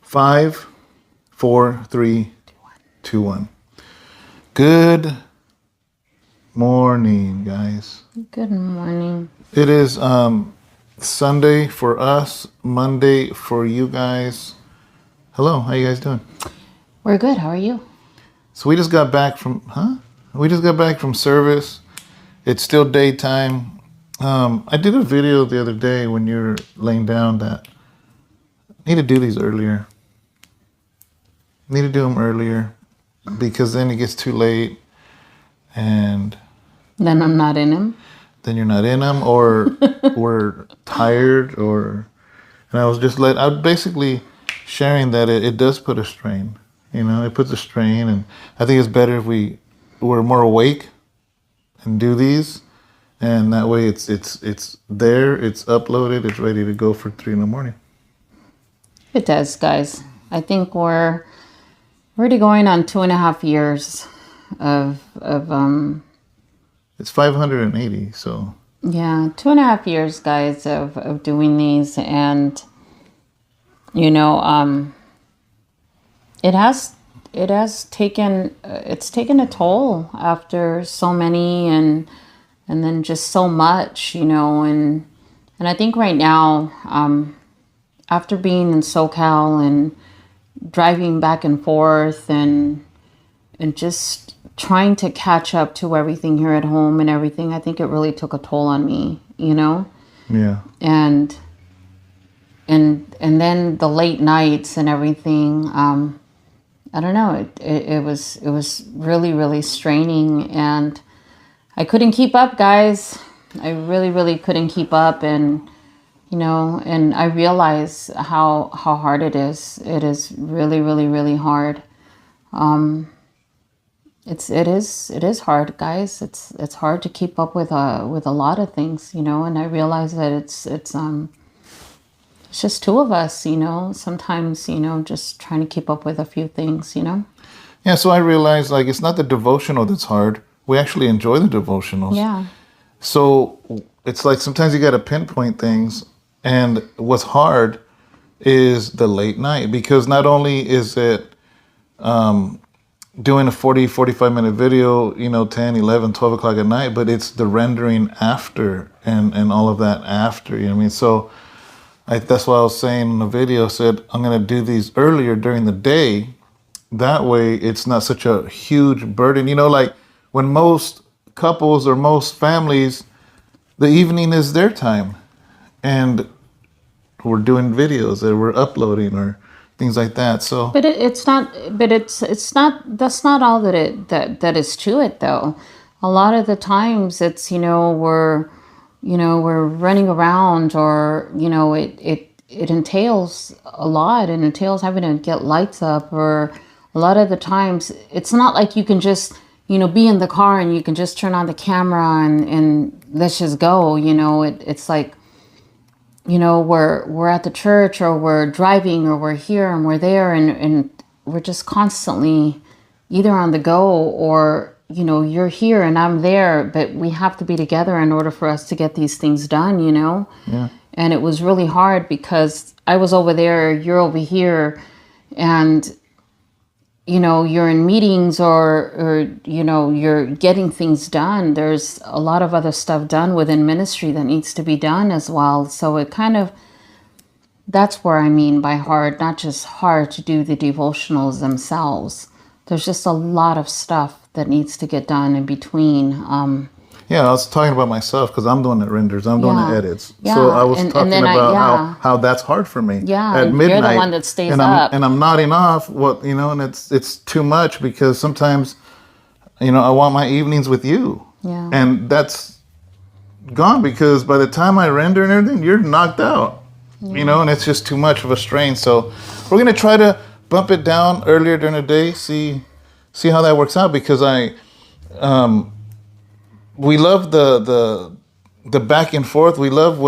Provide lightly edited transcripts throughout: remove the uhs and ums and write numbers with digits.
5, 4, 3, 2, 1. Good morning, guys. Good morning. It is Sunday for us, Monday for you guys. Hello, how you guys doing? We're good. How are you? So we just got back from, service. It's still daytime. I did a video the other day when you were laying down that I need to do these earlier. Need to do them earlier because then it gets too late and Then I'm not in him. then you're not in them or we're tired and I was basically sharing that it does put a strain. You know, it puts a strain, and I think it's better if we're more awake and do these, and that way it's there, it's uploaded, it's ready to go for 3 a.m. It does, guys. I think we're already going on 2.5 years of It's 580, so yeah, 2.5 years, guys, of doing these, and you know, it has taken a toll after so many and then just so much, you know, and I think right now, after being in SoCal and driving back and forth and just trying to catch up to everything here at home and everything, I think it really took a toll on me, you know? yeah. And then the late nights and everything, I don't know, it was really, really straining, and I couldn't keep up, guys. I really, really couldn't keep up, and you know, and I realize how hard it is. It is really, really, really hard. It is hard, guys. It's hard to keep up with a lot of things, you know, and I realize that it's just two of us, you know, sometimes, you know, just trying to keep up with a few things, you know. Yeah, so I realized, like, it's not the devotional that's hard. We actually enjoy the devotionals. Yeah. So it's like sometimes you got to pinpoint things. And what's hard is the late night, because not only is it doing a 45-minute video, you know, 10, 11, 12 o'clock at night, but it's the rendering after and all of that after, you know what I mean? So that's why I was saying in the video, said I'm going to do these earlier during the day. That way it's not such a huge burden. You know, like when most couples or most families, the evening is their time. And we're doing videos that we're uploading or things like that. So, but it's not. That's not all that is to it, though. A lot of the times, it's, you know, we're running around, or you know, it entails a lot. It entails having to get lights up, or a lot of the times it's not like you can just, you know, be in the car and you can just turn on the camera and let's just go. You know, it's like, you know, we're at the church, or we're driving, or we're here and we're there, and we're just constantly either on the go, or, you know, you're here and I'm there, but we have to be together in order for us to get these things done, you know? yeah. And it was really hard because I was over there, you're over here, and, you know, you're in meetings, or, you know, you're getting things done. There's a lot of other stuff done within ministry that needs to be done as well. So it kind of, that's where I mean by hard, not just hard to do the devotionals themselves. There's just a lot of stuff that needs to get done in between. Yeah, I was talking about myself because I'm doing the renders, I'm doing the edits. Yeah. So I was talking about yeah. how that's hard for me. Yeah, at midnight, you're the one that stays and up. I'm nodding off, what, you know, and it's too much because sometimes, you know, I want my evenings with you. Yeah. And that's gone because by the time I render and everything, you're knocked out. Yeah. You know, and it's just too much of a strain. So we're gonna try to bump it down earlier during the day, see how that works out, because we love the back and forth. We love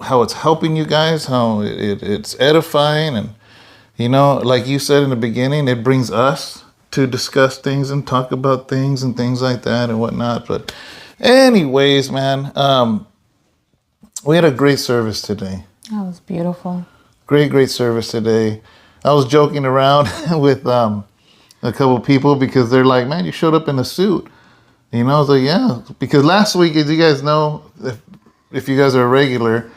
how it's helping you guys, how it's edifying, and, you know, like you said in the beginning, it brings us to discuss things and talk about things and things like that and whatnot. But anyways, man, we had a great service today. That was beautiful. Great service today. I was joking around with a couple people because they're like, "Man, you showed up in a suit." You know, I was like, "Yeah," because last week, as you guys know, if you guys are regular,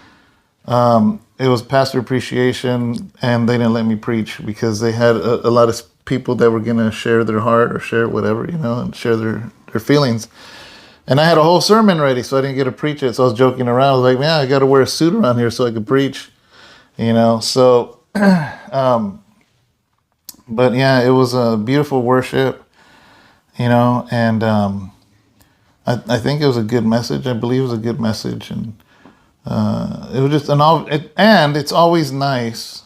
it was pastor appreciation, and they didn't let me preach because they had a lot of people that were gonna share their heart or share whatever, you know, and share their feelings. And I had a whole sermon ready, so I didn't get to preach it. So I was joking around. I was like, "Man, I got to wear a suit around here so I could preach," you know. So, but yeah, it was a beautiful worship, you know, and I think it was a good message. I believe it was a good message, and it was just and it's always nice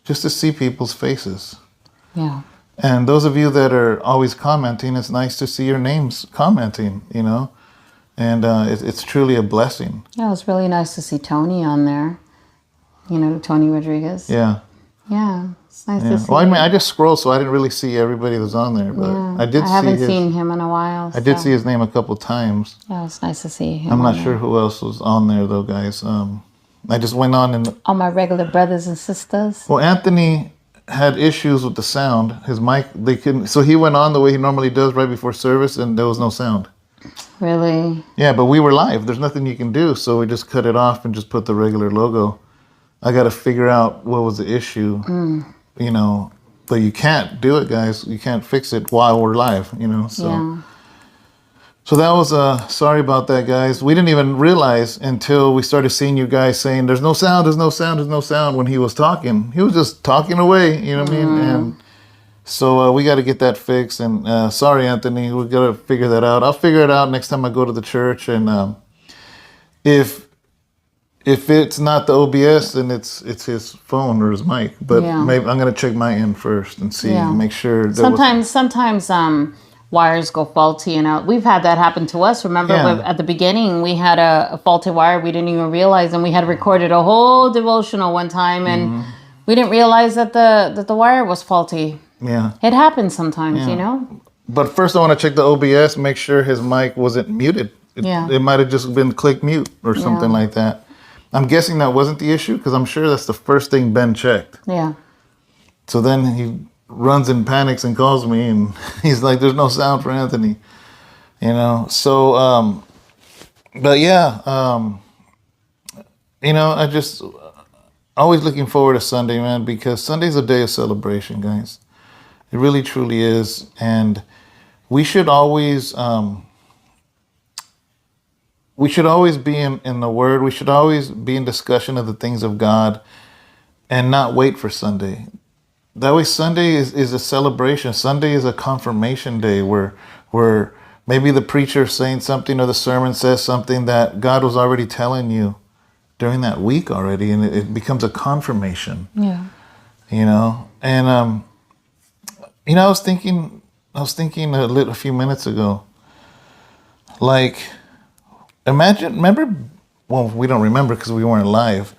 just to see people's faces. Yeah. And those of you that are always commenting, it's nice to see your names commenting, you know, and it's truly a blessing. Yeah, it was really nice to see Tony on there. You know, Tony Rodriguez. Yeah. Yeah, it's nice Yeah. to see. Well, I mean, I just scrolled, so I didn't really see everybody that was on there, but Yeah, I haven't seen him in a while. I did see his name a couple times. Yeah, it's nice to see him. I'm not on sure there. who else was on there though, guys. I just went on and All my regular brothers and sisters. well, Anthony had issues with the sound. His mic, they couldn't. So he went on the way he normally does right before service, and there was no sound. Really? Yeah, but we were live. There's nothing you can do, so we just cut it off and just put the regular logo. I got to figure out what was the issue, you know. But you can't do it, guys. You can't fix it while we're live, you know. So, Yeah. so that was sorry about that, guys. We didn't even realize until we started seeing you guys saying, "There's no sound, there's no sound, there's no sound." When he was talking, he was just talking away. You know what I mean? And so we got to get that fixed. And sorry, Anthony, we got to figure that out. I'll figure it out next time I go to the church. And if it's not the OBS, then it's his phone or his mic. But Yeah. maybe I'm gonna check my end first and see, Yeah. make sure. Sometimes wires go faulty and out. We've had that happen to us. Remember Yeah. at the beginning we had a faulty wire we didn't even realize, and we had recorded a whole devotional one time, and we didn't realize that the wire was faulty. Yeah. It happens sometimes, Yeah. you know. But first, I want to check the OBS, make sure his mic wasn't muted. Yeah. It might have just been click mute or something Yeah. like that. I'm guessing that wasn't the issue because I'm sure that's the first thing Ben checked. Yeah. So then he runs and panics and calls me, and he's like, "There's no sound for Anthony," you know. So, but yeah, you know, I just always looking forward to Sunday, man, because Sunday's a day of celebration, guys. It really, truly is, and we should always be in the Word. We should always be in discussion of the things of God, and not wait for Sunday. That way, Sunday is a celebration. Sunday is a confirmation day where maybe the preacher is saying something or the sermon says something that God was already telling you during that week already, and it becomes a confirmation. Yeah. You know, and you know, I was thinking a few minutes ago, like, remember? Well, we don't remember because we weren't live.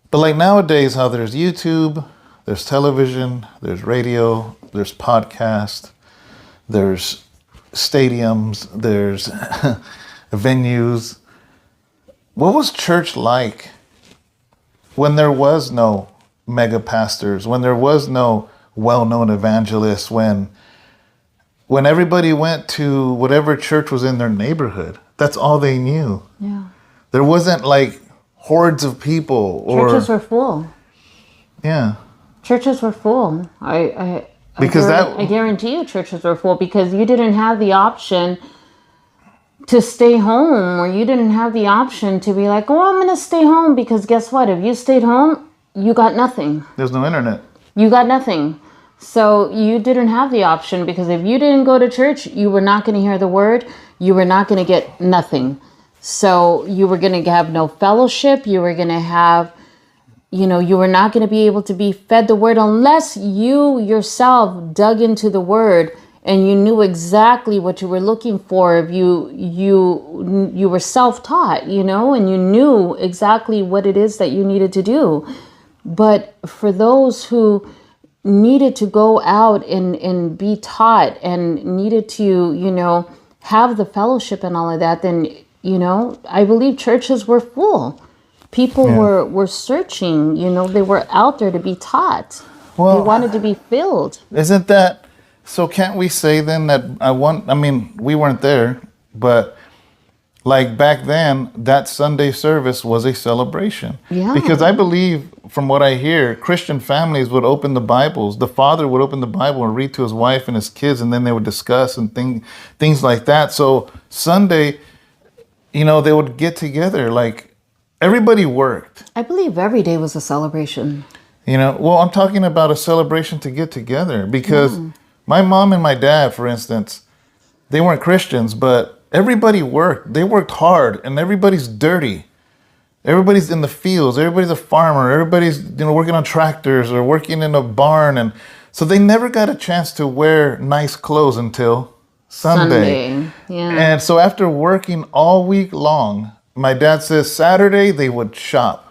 But like nowadays, how there's YouTube, there's television, there's radio, there's podcast, there's stadiums, there's venues. What was church like when there was no mega pastors, when there was no well-known evangelists, when everybody went to whatever church was in their neighborhood? That's all they knew. Yeah. There wasn't like hordes of people or Churches were full. yeah. Churches were full. I guarantee you churches were full because you didn't have the option to stay home, or you didn't have the option to be like, "Oh, I'm going to stay home," because guess what? If you stayed home, you got nothing. There's no internet. You got nothing. So you didn't have the option, because if you didn't go to church, you were not going to hear the word. You were not going to get nothing. So you were going to have no fellowship. You were going to have, you know, you were not going to be able to be fed the word unless you yourself dug into the word and you knew exactly what you were looking for. If you were self-taught, you know, and you knew exactly what it is that you needed to do. But for those who needed to go out and be taught and needed to, you know, have the fellowship and all of that, then, you know, I believe churches were full. People were searching, you know, they were out there to be taught. He Well, wanted to be filled. isn't that so? Can't we say then that I mean, we weren't there, but like back then, that Sunday service was a celebration. Because Yeah. I believe, from what I hear, Christian families would open the Bibles. The father would open the Bible and read to his wife and his kids, and then they would discuss and things like that. So Sunday, they would get together. Like everybody worked. I believe every day was a celebration. Well, I'm talking about a celebration to get together because my mom and my dad, for instance, they weren't Christians, but everybody worked. They worked hard, and everybody's dirty. Everybody's in the fields. Everybody's a farmer. Everybody's working on tractors or working in a barn, and so they never got a chance to wear nice clothes until Sunday. Yeah. And so after working all week long, my dad says Saturday they would shop.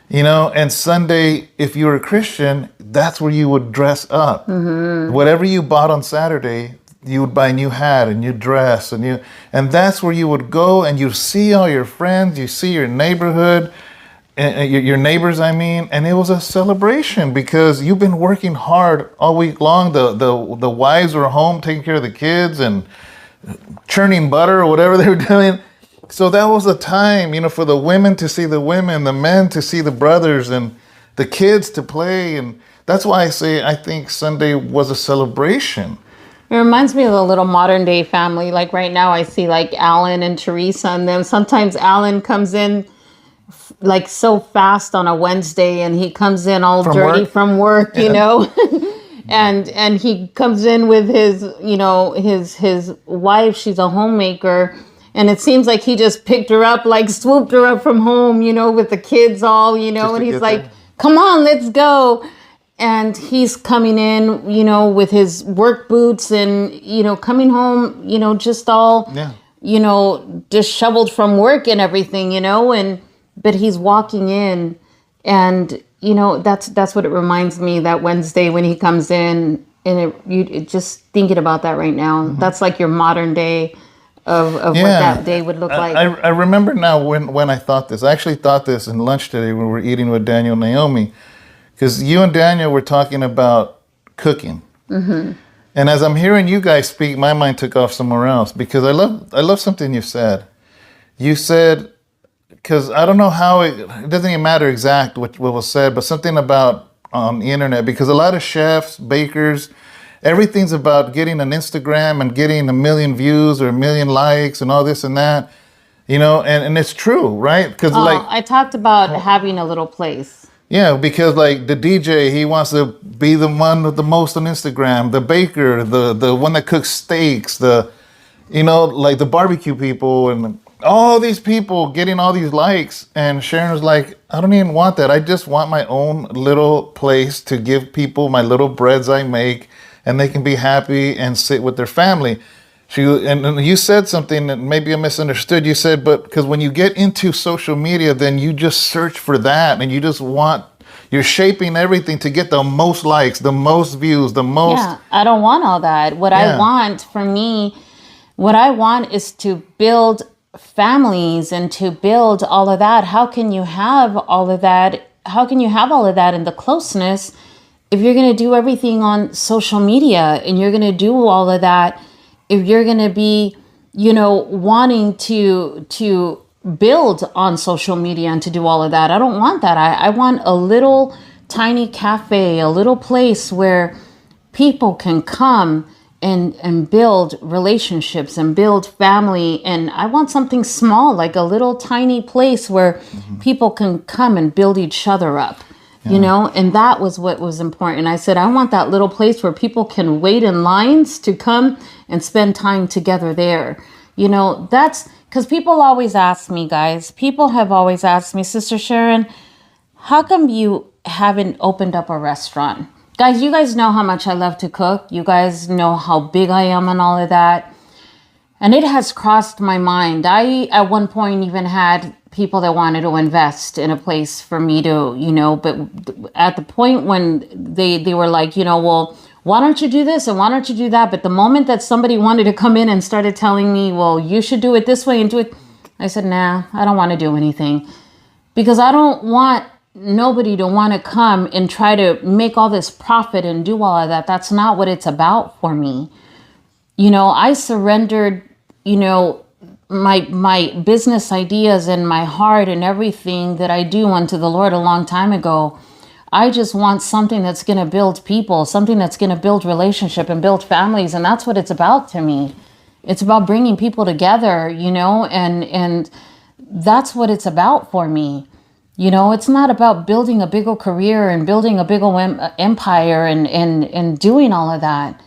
And Sunday, if you were a Christian, that's where you would dress up. Whatever you bought on Saturday, you would buy a new hat, a new dress, and that's where you would go and you see all your friends, you see your neighborhood, and your neighbors, I mean, and it was a celebration because you've been working hard all week long. The wives were home taking care of the kids and churning butter or whatever they were doing. So that was a time, for the women to see the women, the men to see the brothers, and the kids to play. And that's why I think Sunday was a celebration. It reminds me of a little modern day family. Like right now, I see like Alan and Teresa and them. Sometimes Alan comes in like so fast on a Wednesday, and he comes in all dirty work? from work, and he comes in with his wife. She's a homemaker. And it seems like he just picked her up, like swooped her up from home, with the kids all, and he's like, come on, let's go. And he's coming in, with his work boots and, coming home, just all, disheveled from work and everything, but he's walking in, and, that's what it reminds me, that Wednesday when he comes in, and it just thinking about that right now, that's like your modern day of what that day would look like. I remember now when I thought this. I actually thought this in lunch today when we were eating with Daniel and Naomi, because you and Daniel were talking about cooking. And as I'm hearing you guys speak, my mind took off somewhere else, because I love something you said. You said, because I don't know how it doesn't even matter exact what was said, but something about on the internet, because a lot of chefs, bakers, everything's about getting an Instagram and getting 1 million views or 1 million likes and all this and that, and it's true, right? Because I talked about having a little place. Yeah, because like the DJ, he wants to be the one with the most on Instagram. The baker, the one that cooks steaks, like the barbecue people, and all these people getting all these likes. And Sharon was like, I don't even want that. I just want my own little place to give people my little breads I make, and they can be happy and sit with their family. And you said something that maybe I misunderstood. You said, but because when you get into social media, then you just search for that, and you're shaping everything to get the most likes, the most views, the most. Yeah, I don't want all that. I want, for me, what I want is to build families and to build all of that. How can you have all of that? How can you have all of that in the closeness if you're going to do everything on social media, and you're going to do all of that, if you're going to be, wanting to build on social media and to do all of that? I don't want that. I want a little tiny cafe, a little place where people can come and build relationships and build family. And I want something small, like a little tiny place where people can come and build each other up. And that was what was important. I said, I want that little place where people can wait in lines to come and spend time together there. That's because people always ask me, guys, people have always asked me, Sister Sharon, how come you haven't opened up a restaurant? Guys, you guys know how much I love to cook. You guys know how big I am and all of that. And it has crossed my mind. I, at one point, even had people that wanted to invest in a place for me to, but at the point when they were like, well, why don't you do this and why don't you do that? But the moment that somebody wanted to come in and started telling me, well, you should do it this way and do it, I said, nah, I don't want to do anything, because I don't want nobody to want to come and try to make all this profit and do all of that. That's not what it's about for me. I surrendered, my business ideas and my heart and everything that I do unto the Lord a long time ago. I just want something that's going to build people, something that's going to build relationship and build families. And that's what it's about to me. It's about bringing people together, and that's what it's about for me. It's not about building a bigger career and building a bigger empire and doing all of that.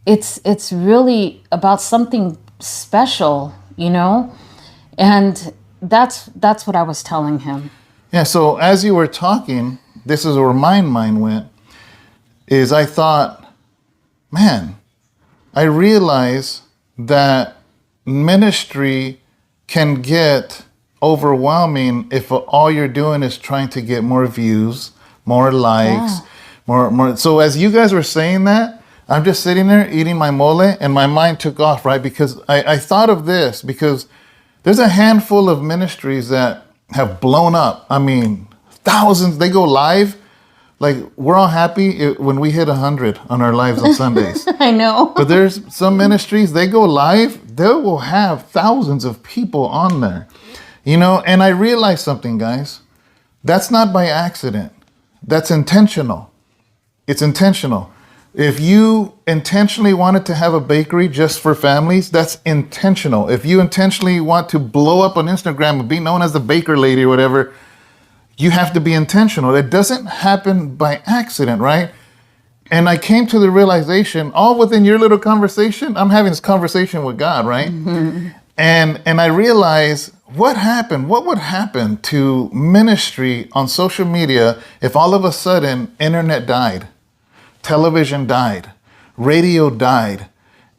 It's really about something special, and that's what I was telling him. Yeah. So as you were talking, this is where my mind went, is I thought, man, I realize that ministry can get overwhelming if all you're doing is trying to get more views, more likes, more. So as you guys were saying that, I'm just sitting there eating my mole and my mind took off, right? Because I thought of this, because there's a handful of ministries that have blown up. I mean, thousands, they go live. Like, we're all happy when we hit 100 on our lives on Sundays. I know. But there's some ministries, they go live, they will have thousands of people on there. And I realized something, guys. That's not by accident. That's intentional. It's intentional. If you intentionally wanted to have a bakery just for families, that's intentional. If you intentionally want to blow up on Instagram and be known as the baker lady or whatever, you have to be intentional. It doesn't happen by accident, right? And I came to the realization, all within your little conversation, I'm having this conversation with God, right? Mm-hmm. And I realized what would happen to ministry on social media if all of a sudden internet died, television died, radio died,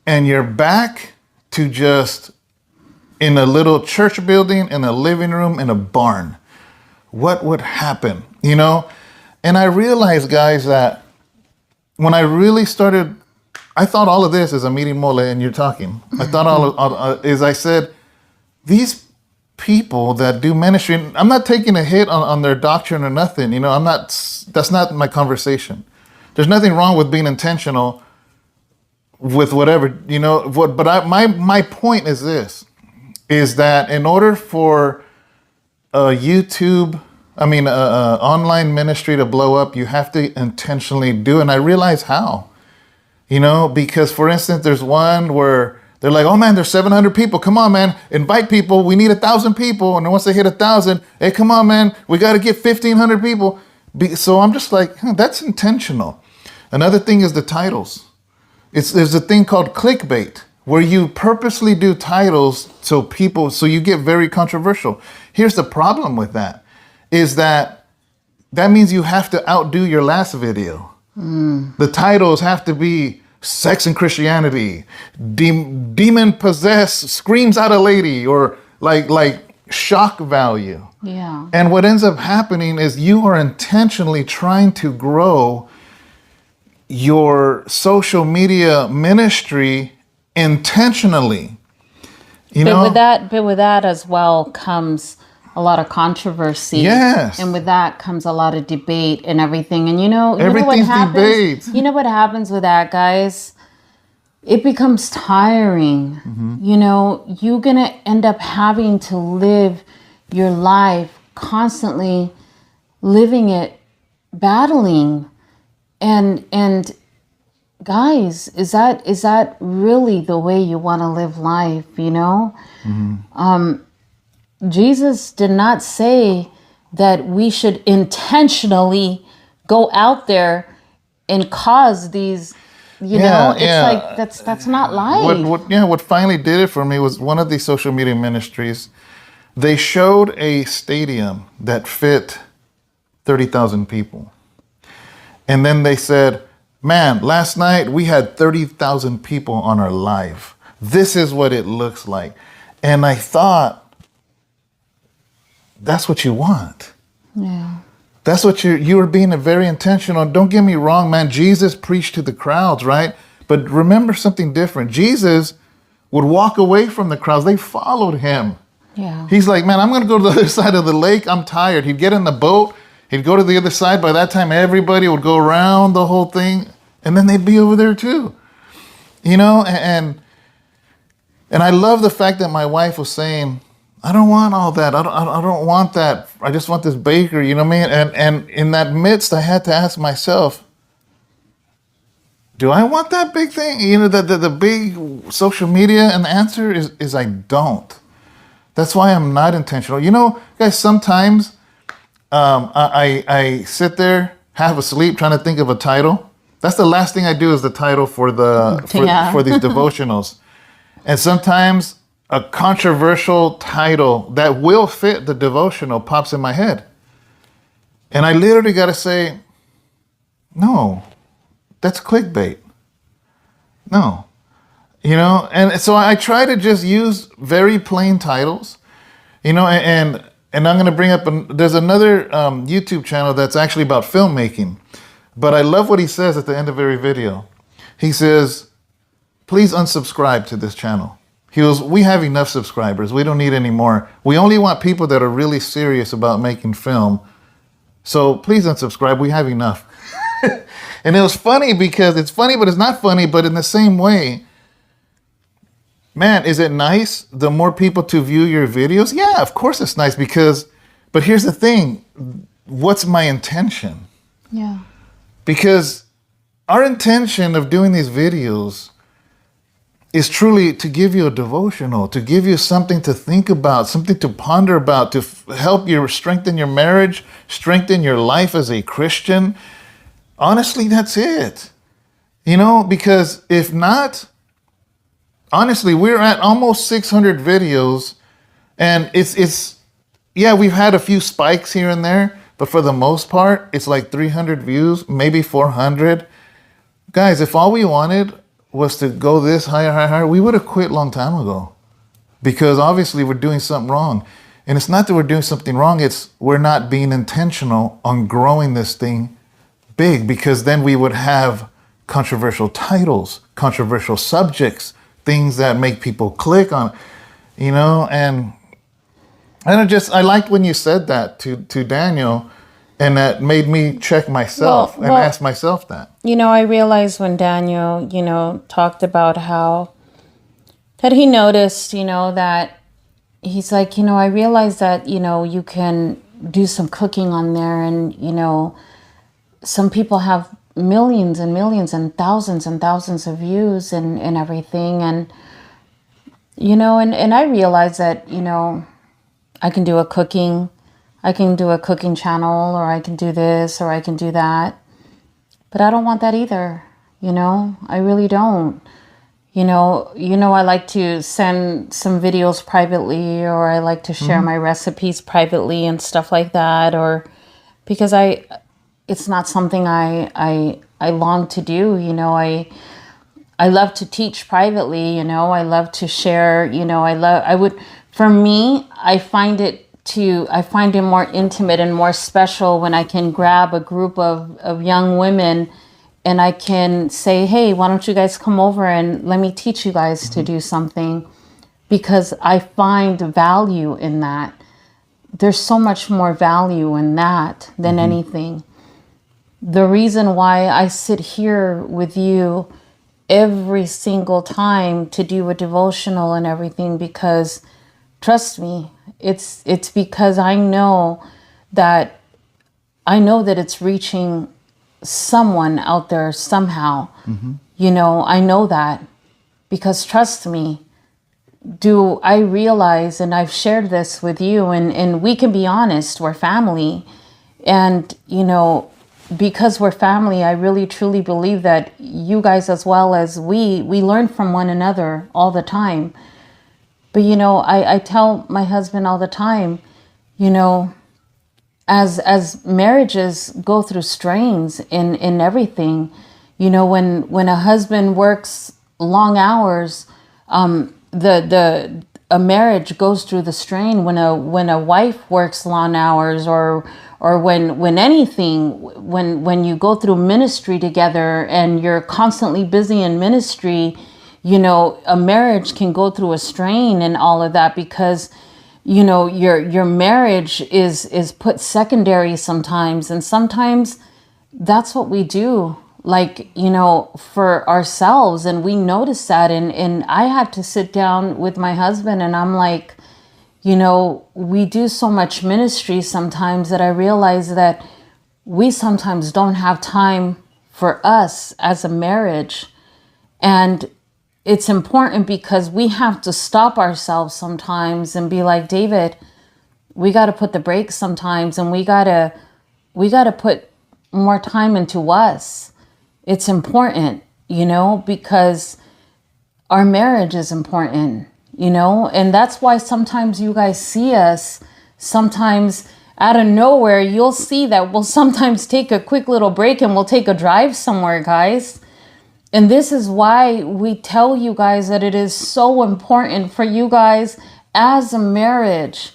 and you're back to just in a little church building, in a living room, in a barn. What would happen, And I realized, guys, that when I really started, I thought all of this is I'm eating mole and you're talking. I thought I said, these people that do ministry, I'm not taking a hit on their doctrine or nothing, that's not my conversation. There's nothing wrong with being intentional with whatever, but my point is this, is that in order for online ministry to blow up, you have to intentionally do it. And I realize how, because for instance, there's one where they're like, oh man, there's 700 people. Come on, man, invite people. We need 1,000 people. And then once they hit 1,000, hey, come on, man, we got to get 1,500 people. So I'm just like, that's intentional. Another thing is the titles. There's a thing called clickbait, where you purposely do titles so you get very controversial. Here's the problem with that, is that means you have to outdo your last video. The titles have to be Sex and Christianity, Demon Possessed Screams Out a Lady, or like shock value. Yeah. And what ends up happening is you are intentionally trying to grow your social media ministry intentionally. But with that as well comes a lot of controversy. Yes. And with that comes a lot of debate and everything. And everything's debate. You know what happens with that, guys? It becomes tiring. Mm-hmm. You're going to end up having to live your life constantly living it, battling. And guys, is that really the way you want to live life, Mm-hmm. Jesus did not say that we should intentionally go out there and cause these, like that's not life. What finally did it for me was one of these social media ministries. They showed a stadium that fit 30,000 people. And then they said, man, last night we had 30,000 people on our live. This is what it looks like. And I thought, that's what you want. Yeah. That's what you were being very intentional. Don't get me wrong, man. Jesus preached to the crowds, right? But remember something different. Jesus would walk away from the crowds. They followed him. Yeah. He's like, man, I'm going to go to the other side of the lake. I'm tired. He'd get in the boat. He'd go to the other side. By that time, everybody would go around the whole thing, and then they'd be over there too. You know, and I love the fact that my wife was saying, I don't want all that. I don't want that. I just want this bakery. You know what I mean? And in that midst, I had to ask myself, do I want that big thing? You know, the big social media? And the answer is I don't. That's why I'm not intentional. You know, guys, sometimes I sit there, half asleep, trying to think of a title. That's the last thing I do is the title for for these devotionals. And sometimes a controversial title that will fit the devotional pops in my head. And I literally got to say, no, that's clickbait. No. You know, and so I try to just use very plain titles, you know, and I'm going to bring up, there's another YouTube channel that's actually about filmmaking. But I love what he says at the end of every video. He says, please unsubscribe to this channel. He goes, we have enough subscribers. We don't need any more. We only want people that are really serious about making film. So please unsubscribe. We have enough. And it was funny because it's funny, but it's not funny. But in the same way, man, is it nice the more people to view your videos? Yeah, of course it's nice but here's the thing. What's my intention? Yeah. Because our intention of doing these videos is truly to give you a devotional, to give you something to think about, something to ponder about, to help you strengthen your marriage, strengthen your life as a Christian. Honestly, that's it. You know, because if not, honestly, we're at almost 600 videos, and it's yeah, we've had a few spikes here and there, but for the most part, it's like 300 views, maybe 400. Guys, if all we wanted was to go this higher, we would have quit a long time ago, because obviously we're doing something wrong. And it's not that we're doing something wrong, it's we're not being intentional on growing this thing big, because then we would have controversial titles, controversial subjects, things that make people click on, you know. And I liked when you said that to Daniel, and that made me check myself and ask myself that. You know, I realized when Daniel, you know, talked about how that he noticed, you know, that he's like, you know, I realized that, you know, you can do some cooking on there, and, you know, some people have millions and millions and thousands of views and everything. And, you know, and I realized that, you know, I can do a cooking channel, or I can do this, or I can do that. But I don't want that either. You know, I really don't. You know, I like to send some videos privately, or I like to share my recipes privately and stuff like that, or because it's not something I long to do. You know, I love to teach privately, you know, I love to share, you know, for me, I find it more intimate and more special when I can grab a group of young women and I can say, hey, why don't you guys come over and let me teach you guys to do something, because I find value in that. There's so much more value in that than anything. The reason why I sit here with you every single time to do a devotional and everything, because trust me, it's because I know that it's reaching someone out there somehow. You know, I know that, because trust me, I realize, and I've shared this with you, and we can be honest, we're family. And, you know, because we're family, I really truly believe that you guys, as well as we learn from one another all the time. But, you know, I tell my husband all the time, you know, as marriages go through strains in everything, you know, when a husband works long hours, a marriage goes through the strain. When a wife works long hours, or when you go through ministry together and you're constantly busy in ministry, you know, a marriage can go through a strain and all of that, because your marriage is put secondary sometimes, and sometimes that's what we do, like, for ourselves. And we notice that, and I had to sit down with my husband, and I'm like, we do so much ministry sometimes that I realize that we sometimes don't have time for us as a marriage. And it's important because we have to stop ourselves sometimes and be like, David, we got to put the brakes sometimes, and we got to put more time into us. It's important, because our marriage is important, and that's why sometimes you guys see us, sometimes out of nowhere, you'll see that we'll sometimes take a quick little break and we'll take a drive somewhere, guys. And this is why we tell you guys that it is so important for you guys as a marriage,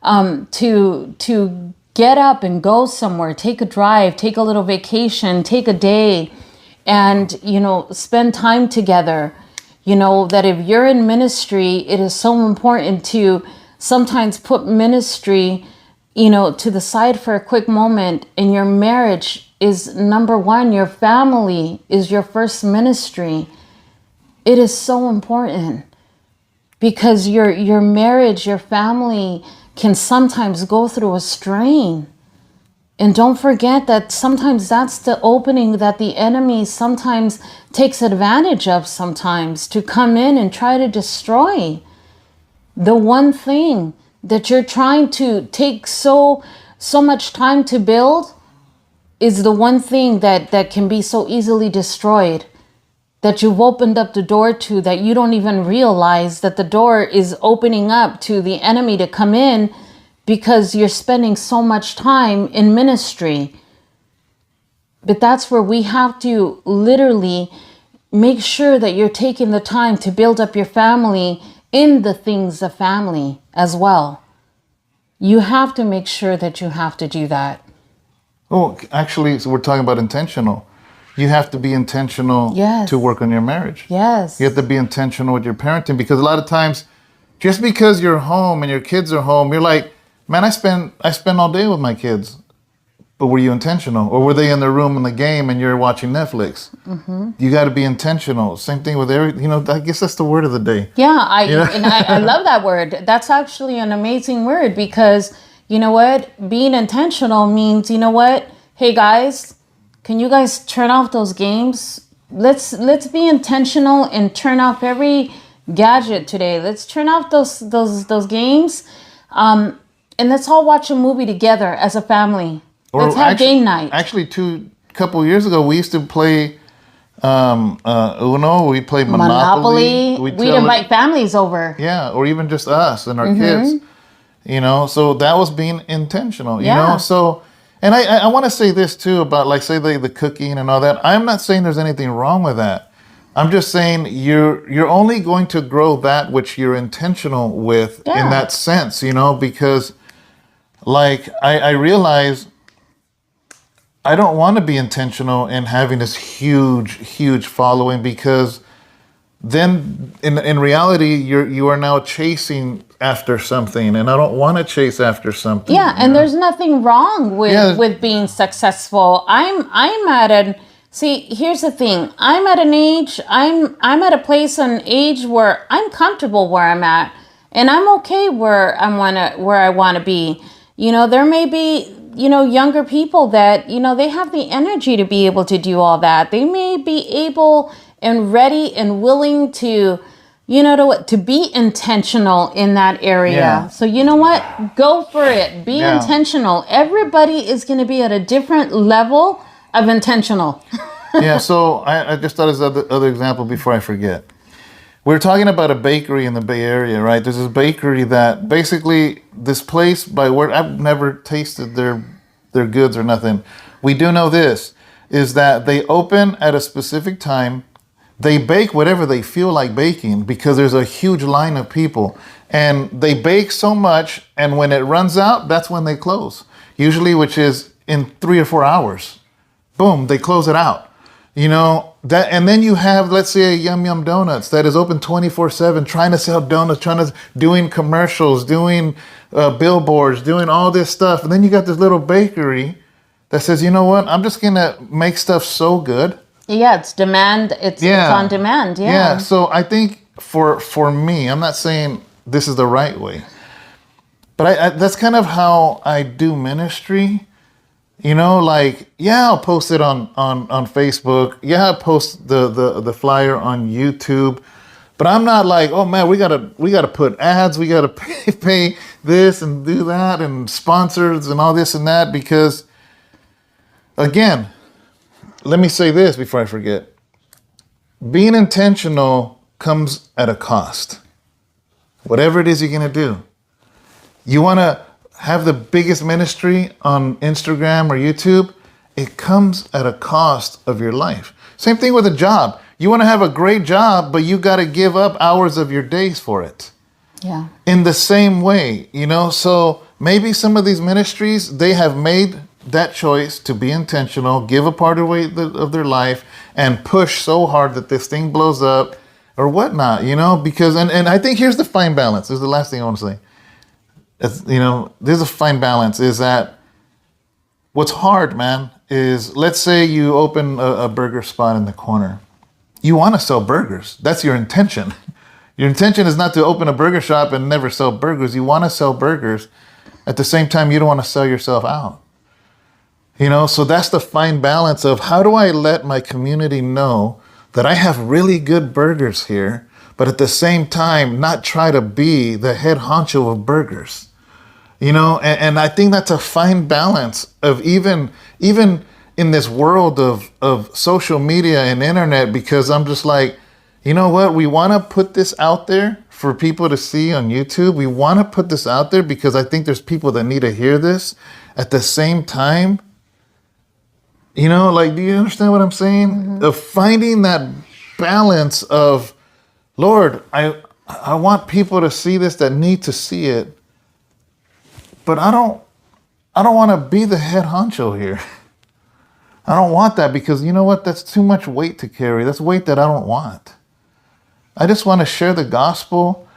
to get up and go somewhere, take a drive, take a little vacation, take a day, and, spend time together. That if you're in ministry, it is so important to sometimes put ministry, to the side for a quick moment. And your marriage is number one. Your family is your first ministry. It is so important because your marriage, your family can sometimes go through a strain. And don't forget that sometimes that's the opening that the enemy sometimes takes advantage of sometimes to come in and try to destroy the one thing that you're trying to take so much time to build. Is the one thing that can be so easily destroyed, that you've opened up the door to, that you don't even realize that the door is opening up to the enemy to come in because you're spending so much time in ministry. But that's where we have to literally make sure that you're taking the time to build up your family in the things of family as well. You have to make sure that you have to do that. Oh, actually, so we're talking about intentional. You have to be intentional to work on your marriage. Yes. You have to be intentional with your parenting, because a lot of times, just because you're home and your kids are home, you're like, man, I spend all day with my kids. But were you intentional? Or were they in their room in the game and you're watching Netflix? Mm-hmm. You got to be intentional. Same thing with I guess that's the word of the day. Yeah, I love that word. That's actually an amazing word, because you know what? Being intentional means, hey guys, can you guys turn off those games? Let's be intentional and turn off every gadget today. Let's turn off those games, and let's all watch a movie together as a family. Let's have game night. Actually, couple years ago, we used to play Uno. We played Monopoly. We'd invite families over. Yeah, or even just us and our kids. So that was being intentional. So, and I want to say this too about, like, say the cooking and all that. I'm not saying there's anything wrong with that. I'm just saying you're only going to grow that which you're intentional with in that sense. Because, like, I realize I don't want to be intentional in having this huge following, because then in reality you are now chasing after something, and I don't want to chase after something. Yeah, and there's nothing wrong with being successful. Here's the thing. I'm at an age, I'm at a place, an age where I'm comfortable where I'm at, and I'm okay where I want to be. There may be younger people that, they have the energy to be able to do all that. They may be able and ready and willing to, to be intentional in that area. Yeah. So you know what? Go for it. Be intentional. Everybody is going to be at a different level of intentional. Yeah, so I just thought of this other example before I forget. We're talking about a bakery in the Bay Area, right? There's this bakery that basically, this place, by word, I've never tasted their goods or nothing. We do know this, is that they open at a specific time. They bake whatever they feel like baking, because there's a huge line of people. And they bake so much, and when it runs out, that's when they close. Usually, which is in 3 or 4 hours. Boom, they close it out. that, and then you have, let's say, a Yum Yum Donuts that is open 24/7, trying to sell donuts, doing commercials, doing billboards, doing all this stuff. And then you got this little bakery that says, you know what, I'm just gonna make stuff so good. Yeah, it's demand. It's on demand. Yeah. Yeah. So I think for me, I'm not saying this is the right way, but I that's kind of how I do ministry. You know, like, yeah, I'll post it on Facebook. Yeah, I'll post the flyer on YouTube. But I'm not like, oh man, we gotta put ads, we gotta pay this and do that and sponsors and all this and that, because again, let me say this before I forget. Being intentional comes at a cost. Whatever it is you're gonna do. You wanna have the biggest ministry on Instagram or YouTube, it comes at a cost of your life. Same thing with a job. You want to have a great job, but you got to give up hours of your days for it. Yeah. In the same way, you know, so maybe some of these ministries, they have made that choice to be intentional, give a part of their life, and push so hard that this thing blows up or whatnot, you know, because, and I think here's the fine balance. This is the last thing I want to say. You know, there's a fine balance, is that what's hard, man, is let's say you open a burger spot in the corner. You want to sell burgers. That's your intention. Your intention is not to open a burger shop and never sell burgers. You want to sell burgers. At the same time, you don't want to sell yourself out. You know, so that's the fine balance of how do I let my community know that I have really good burgers here, but at the same time, not try to be the head honcho of burgers. You know, and I think that's a fine balance of even in this world of social media and internet, because I'm just like, you know what? We want to put this out there for people to see on YouTube. We want to put this out there because I think there's people that need to hear this. At the same time, you know, like, do you understand what I'm saying? Mm-hmm. Of finding that balance of, Lord, I want people to see this that need to see it. But I don't want to be the head honcho here. I don't want that, because you know what? That's too much weight to carry. That's weight that I don't want. I just want to share the gospel,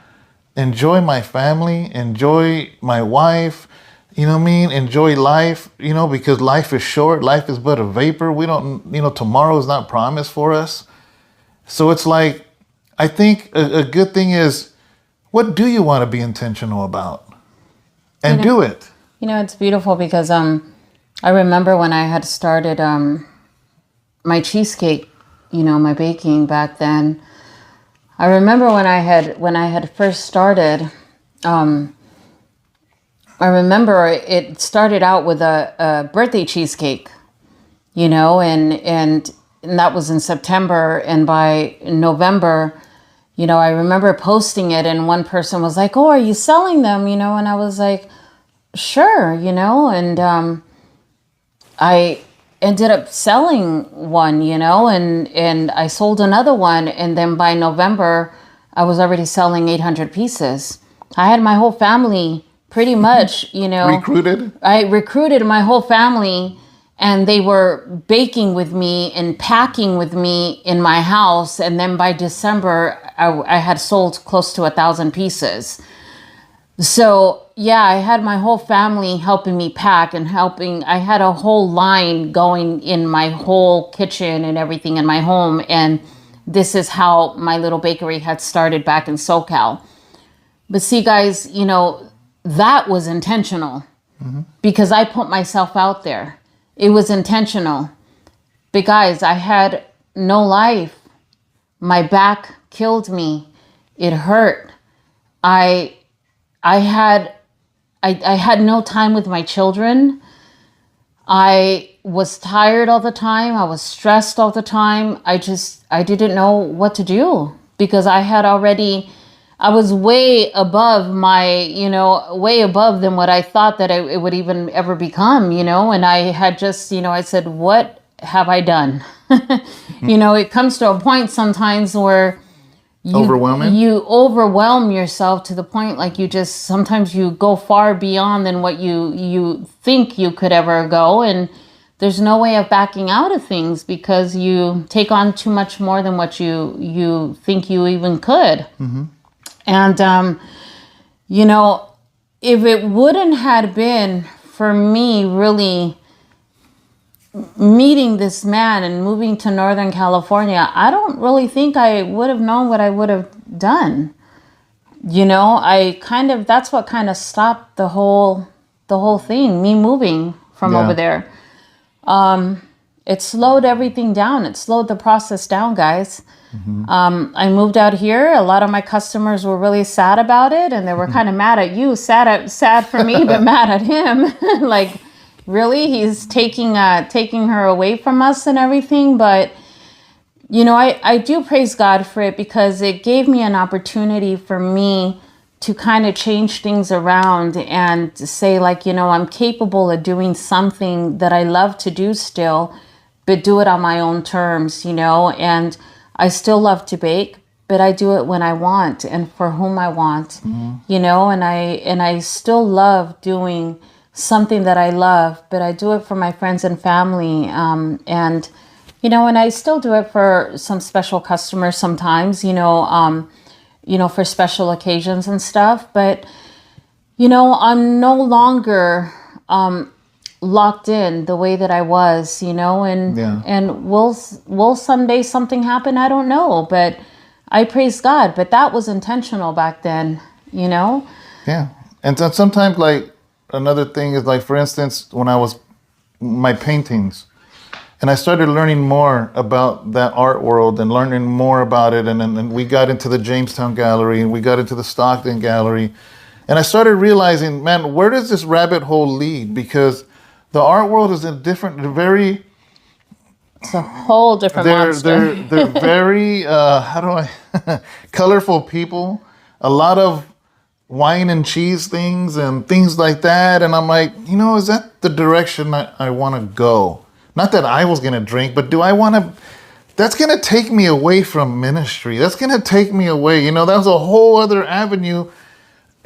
enjoy my family, enjoy my wife, you know what I mean? Enjoy life, you know, because life is short. Life is but a vapor. We don't, you know, tomorrow is not promised for us. So it's like, I think a good thing is, what do you want to be intentional about? And do it. You know, it's beautiful because I remember when I had started my cheesecake, you know, my baking back then. I remember when I had first started, I remember it started out with a birthday cheesecake, you know, and that was in September, and by November, you know, I remember posting it, and one person was like, "Oh, are you selling them?" You know, and I was like, "Sure," you know, and I ended up selling one, you know, and I sold another one, and then by November, I was already selling 800 pieces. I had my whole family pretty much, you know. Recruited? I recruited my whole family, and they were baking with me and packing with me in my house. And then by December, I had sold close to 1,000 pieces. So yeah, I had my whole family helping me pack and I had a whole line going in my whole kitchen and everything in my home. And this is how my little bakery had started back in SoCal. But see, guys, you know, that was intentional, because I put myself out there. It was intentional. But guys, I had no life. My back killed me. It hurt. I had no time with my children. I was tired all the time. I was stressed all the time. I didn't know what to do, because I was way above way above than what I thought that it would even ever become, you know, and I had just, you know, I said, what have I done? You know, it comes to a point sometimes where you overwhelm yourself to the point, like, sometimes you go far beyond than what you think you could ever go. And there's no way of backing out of things because you take on too much more than what you think you even could. And, you know, if it wouldn't have been for me really meeting this man and moving to Northern California, I don't really think I would have known what I would have done. You know, that's what kind of stopped the whole thing, me moving from over there. It slowed everything down. It slowed the process down, guys. I moved out here. A lot of my customers were really sad about it, and they were kind of mad at you. Sad for me, but mad at him. Like, really, he's taking her away from us and everything. But you know, I do praise God for it because it gave me an opportunity for me to kind of change things around and to say, like, you know, I'm capable of doing something that I love to do still, but do it on my own terms, you know. And I still love to bake, but I do it when I want and for whom I want, you know. And I still love doing something that I love, but I do it for my friends and family, and you know, and I still do it for some special customers sometimes, you know, for special occasions and stuff. But, you know, I'm no longer locked in the way that I was, you know, and will someday something happen? I don't know, but I praise God. But that was intentional back then, you know? Yeah. And sometimes, like, another thing is, like, for instance, when I was my paintings, and I started learning more about that art world and learning more about it. And then we got into the Jamestown Gallery and we got into the Stockton Gallery. And I started realizing, man, where does this rabbit hole lead? Because the art world is it's a whole different monster. They're very, colorful people. A lot of wine and cheese things and things like that. And I'm like, you know, is that the direction I want to go? Not that I was going to drink, but do I want to? That's going to take me away from ministry. That's going to take me away. You know, that was a whole other avenue.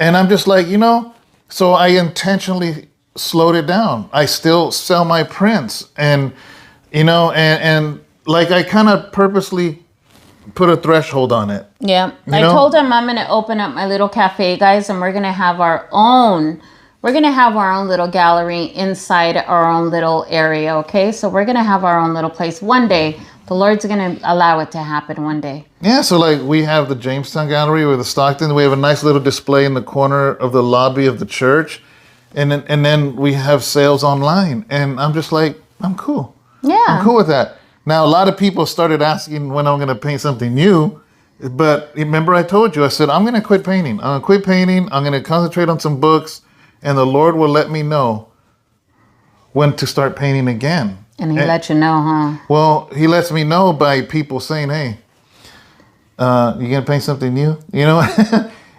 And I'm just like, you know, so I intentionally slowed it down. I still sell my prints. And, you know, and like I kind of purposely put a threshold on it. Yeah. I told him I'm going to open up my little cafe, guys, and we're going to have our own little gallery inside our own little area, okay? So we're going to have our own little place one day. The Lord's going to allow it to happen one day. Yeah, so like we have the Jamestown Gallery or the Stockton. We have a nice little display in the corner of the lobby of the church. And then we have sales online. And I'm just like, I'm cool. Yeah. I'm cool with that. Now, a lot of people started asking when I'm going to paint something new. But remember I told you, I said, I'm going to quit painting. I'm going to quit painting. I'm going to concentrate on some books. And the Lord will let me know when to start painting again. And he let you know, huh? Well, he lets me know by people saying, hey, you going to paint something new? You know?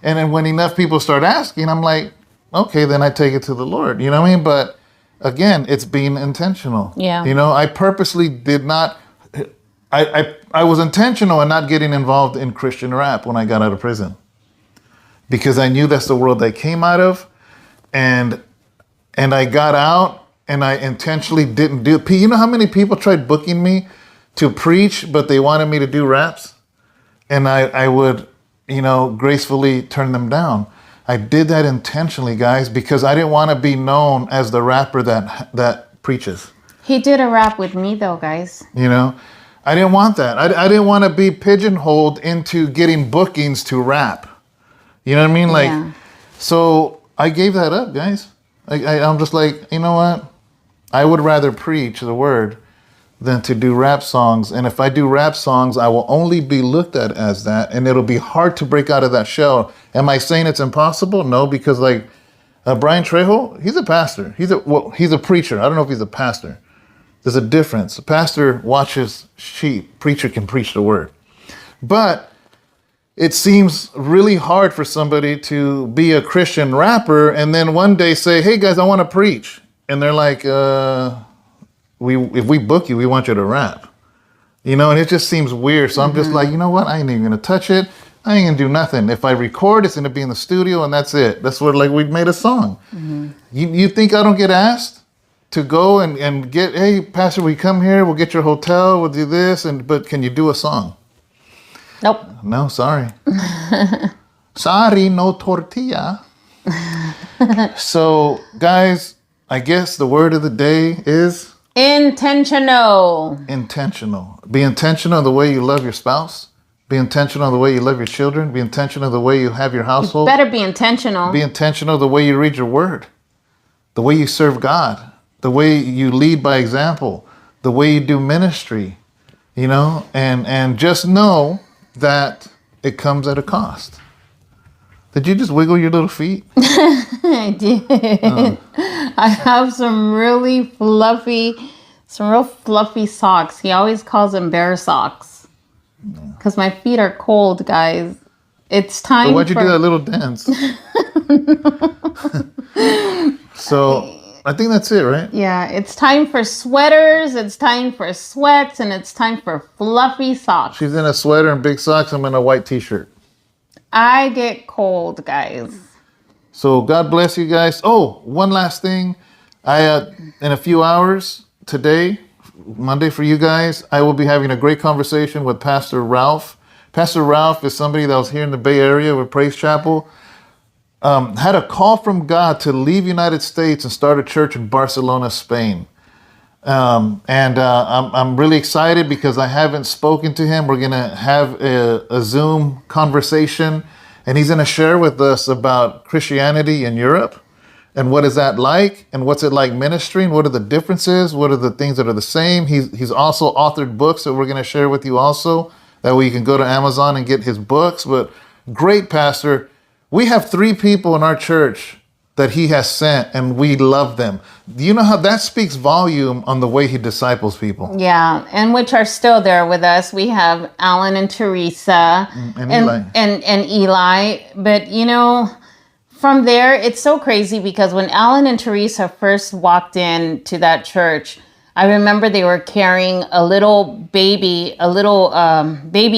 And then when enough people start asking, I'm like, okay, then I take it to the Lord. You know what I mean? But again, it's being intentional. Yeah. You know, I purposely did not, I was intentional in not getting involved in Christian rap when I got out of prison. Because I knew that's the world I came out of. And I got out and I intentionally didn't do it. You know how many people tried booking me to preach, but they wanted me to do raps? And I would, you know, gracefully turn them down. I did that intentionally, guys, because I didn't want to be known as the rapper that preaches. He did a rap with me, though, guys. You know, I didn't want that. I didn't want to be pigeonholed into getting bookings to rap. You know what I mean? Like, yeah. So I gave that up, guys. I'm just like, you know what? I would rather preach the word than to do rap songs. And if I do rap songs, I will only be looked at as that. And it'll be hard to break out of that shell. Am I saying it's impossible? No, because like Brian Trejo, he's a pastor. He's a preacher. I don't know if he's a pastor. There's a difference. A pastor watches sheep. Preacher can preach the word. But it seems really hard for somebody to be a Christian rapper and then one day say, hey guys, I want to preach. And they're like, if we book you, we want you to rap. You know, and it just seems weird. So I'm just like, you know what? I ain't even going to touch it. I ain't going to do nothing. If I record, it's going to be in the studio and that's it. That's what, like, we made a song. You think I don't get asked? to go and get, hey, Pastor, we come here, we'll get your hotel, we'll do this, but can you do a song? Nope. No, sorry. Sorry, no tortilla. So, guys, I guess the word of the day is? Intentional. Intentional. Be intentional in the way you love your spouse. Be intentional in the way you love your children. Be intentional in the way you have your household. Better be intentional. Be intentional the way you read your word. The way you serve God. The way you lead by example. The way you do ministry. You know? And just know that it comes at a cost. Did you just wiggle your little feet? I did. I have some real fluffy socks. He always calls them bear socks. Because my feet are cold, guys. It's time so why'd you do that little dance? So, I think that's it, right? Yeah, it's time for sweaters, it's time for sweats, and it's time for fluffy socks. She's in a sweater and big socks. I'm in a white t-shirt. I get cold, guys. So God bless you guys. Oh, one last thing. In a few hours today, Monday for you guys, I will be having a great conversation with Pastor Ralph. Pastor Ralph is somebody that was here in the Bay Area with Praise Chapel. Had a call from God to leave United States and start a church in Barcelona, Spain. I'm really excited because I haven't spoken to him. We're going to have a Zoom conversation, and he's going to share with us about Christianity in Europe and what is that like and what's it like ministering. What are the differences? What are the things that are the same? He's also authored books that we're going to share with you also. That way you can go to Amazon and get his books. But great pastor. We have 3 people in our church that he has sent, and we love them. Do you know how that speaks volume on the way he disciples people? Yeah, and which are still there with us. We have Alan and Teresa and Eli. And Eli. But, you know, from there, it's so crazy because when Alan and Teresa first walked into that church, I remember they were carrying a little baby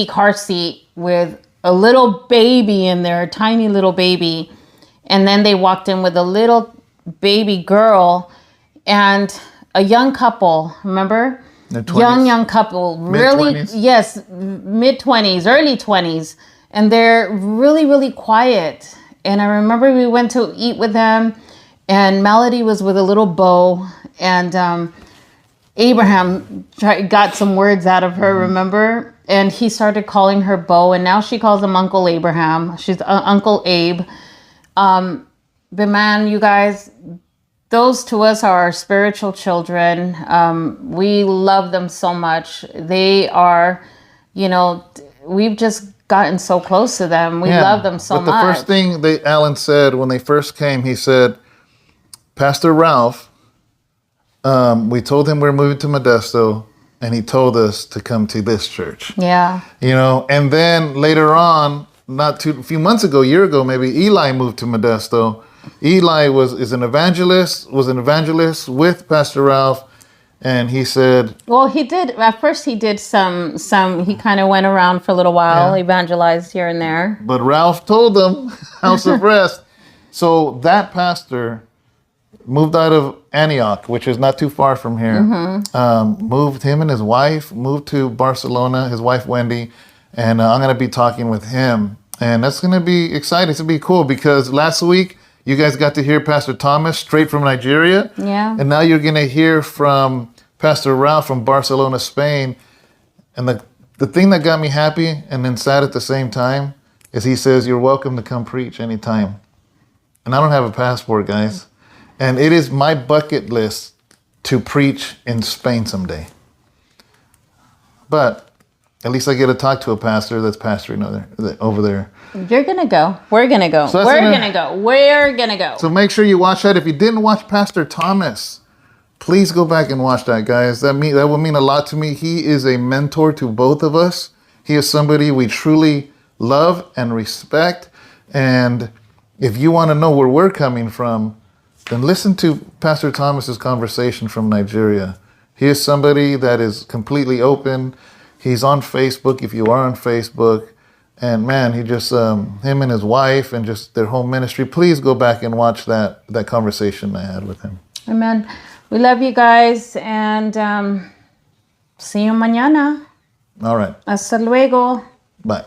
car seat with a little baby in there, a tiny little baby. And then they walked in with a little baby girl and a young couple, remember? Young couple. Mid-20s. Really, yes, mid-20s, early 20s. And they're really, really quiet. And I remember we went to eat with them, and Melody was with a little bow, and Abraham got some words out of her, remember? And he started calling her Bo, and now she calls him Uncle Abraham. She's Uncle Abe. But man, you guys, those to us are our spiritual children. We love them so much. They are, you know, we've just gotten so close to them. We love them so much. But the first thing Alan said when they first came, he said, Pastor Ralph, we told him we're moving to Modesto, and he told us to come to this church. Yeah. You know, and then later on, a few months ago, a year ago, maybe Eli moved to Modesto. Eli was an evangelist with Pastor Ralph, and he said, well, he did at first. He did some. He kind of went around for a little while, evangelized here and there. But Ralph told them, House of Rest. So that pastor moved out of Antioch, which is not too far from here. Moved him and his wife moved to Barcelona. His wife Wendy. And I'm going to be talking with him. And that's going to be exciting. It's going to be cool because last week you guys got to hear Pastor Thomas straight from Nigeria. Yeah. And now you're going to hear from Pastor Ralph from Barcelona, Spain. And the thing that got me happy and then sad at the same time is he says, you're welcome to come preach anytime. And I don't have a passport, guys. And it is my bucket list to preach in Spain someday. But at least I get to talk to a pastor that's pastoring over there. You're going to go. We're going to go. So We're going to go. We're going to go. So make sure you watch that. If you didn't watch Pastor Thomas, please go back and watch that, guys. That will mean a lot to me. He is a mentor to both of us. He is somebody we truly love and respect. And if you want to know where we're coming from, then listen to Pastor Thomas's conversation from Nigeria. He is somebody that is completely open. He's on Facebook, if you are on Facebook. And man, he just, him and his wife and just their whole ministry. Please go back and watch that conversation I had with him. Amen. We love you guys, and see you mañana. All right. Hasta luego. Bye.